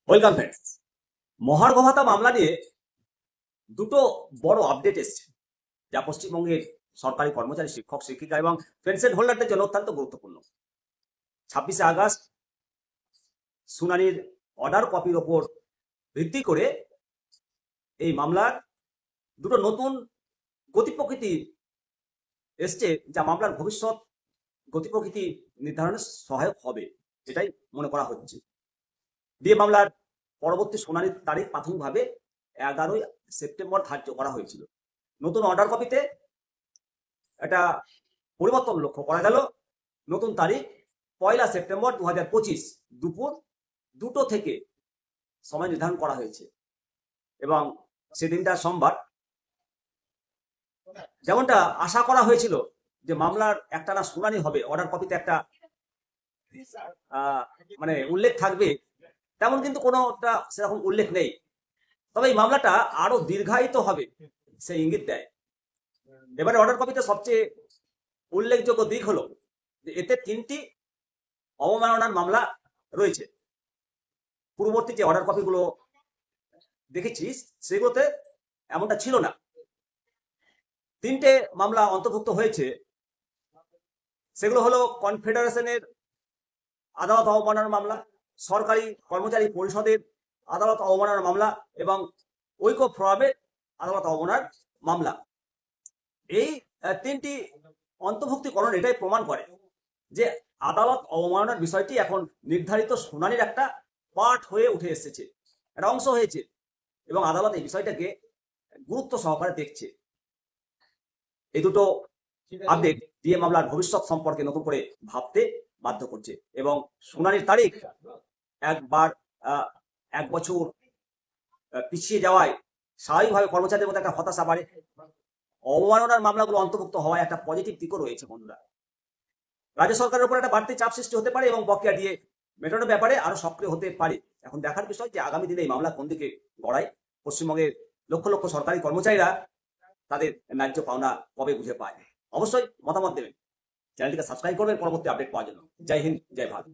Welcome friends. মহার্ঘ ভাতা মামলা নিয়ে দুটো বড় আপডেট এসছে, যা পশ্চিমবঙ্গের সরকারি কর্মচারী, শিক্ষক, শিক্ষিকা এবং পেনশন হোল্ডারদের জন্য অত্যন্ত গুরুত্বপূর্ণ। 26শে আগস্ট শুনানির অর্ডার কপির ওপর ভিত্তি করে এই মামলার দুটো নতুন গতি প্রকৃতি এসছে, যা মামলার ভবিষ্যৎ গতি প্রকৃতি নির্ধারণে সহায়ক হবে, এটাই মনে করা হচ্ছে। ডিএ মামলার পরবর্তী শুনানির তারিখ প্রাথমিকভাবে 11ই সেপ্টেম্বর ধার্য করা হয়েছিল। নতুন অর্ডার কপিতে একটা পরিবর্তন লক্ষ্য করা গেল। নতুন তারিখ 1 সেপ্টেম্বর 2025 দুপুর 2টো থেকে সময় নির্ধারণ করা হয়েছে এবং সেদিনটা সোমবার। যেমনটা আশা করা হয়েছিল যে মামলার একটানা শুনানি হবে, অর্ডার কপিতে একটা উল্লেখ থাকবে, তেমন কিন্তু কোনোটা সেরকম উল্লেখ নেই। তবে এই মামলাটা আরো দীর্ঘায়িত হবে সেই ইঙ্গিত দেয়। এবারে অর্ডার কপিতে সবচেয়ে উল্লেখযোগ্য দিক হলো যে এতে 3টি অবমাননার মামলা রয়েছে। পূর্ববর্তী যে অর্ডার কপিগুলো দেখেছি সেগুলোতে এমনটা ছিল না। 3টে মামলা অন্তর্ভুক্ত হয়েছে। সেগুলো হলো কনফেডারেশনের আদালত অবমাননার মামলা, সরকারি কর্মচারী পরিষদের আদালত অবমাননার মামলা এবং ঐক্য ফোরামের আদালত অবমাননার মামলা। এই 3টি অন্তর্ভুক্তিকরণ এটাই প্রমাণ করে যে আদালত অবমাননার বিষয়টি এখন নির্ধারিত শুনানির একটা পার্ট হয়ে উঠে এসেছে, একটা অংশ হয়েছে এবং আদালত এই বিষয়টাকে গুরুত্ব সহকারে দেখছে। এই দুটো আপডেট ডিএ মামলার ভবিষ্যৎ সম্পর্কে নতুন করে ভাবতে বাধ্য করছে এবং শুনানির তারিখ এক বছর পিছিয়ে যাওয়ায় স্বাভাবিকভাবে কর্মচারীদের মধ্যে একটা হতাশা বাড়ে। অবমাননার মামলাগুলো অন্তর্ভুক্ত হওয়ায় একটা পজিটিভ দিকও রয়েছে বন্ধুরা। রাজ্য সরকারের উপর একটা বাড়তি চাপ সৃষ্টি হতে পারে এবং বকেয়া দিয়ে মেটানোর ব্যাপারে আরো সক্রিয় হতে পারে। এখন দেখার বিষয় যে আগামী দিনে এই মামলা কোন দিকে গড়ায়। পশ্চিমবঙ্গের লক্ষ লক্ষ সরকারি কর্মচারীরা তাদের ন্যায্য পাওনা কবে বুঝে পায়। অবশ্যই মতামত দেবেন, চ্যানেলটিকে সাবস্ক্রাইব করবেন পরবর্তী আপডেট পাওয়ার জন্য। জয় হিন্দ, জয় ভারত।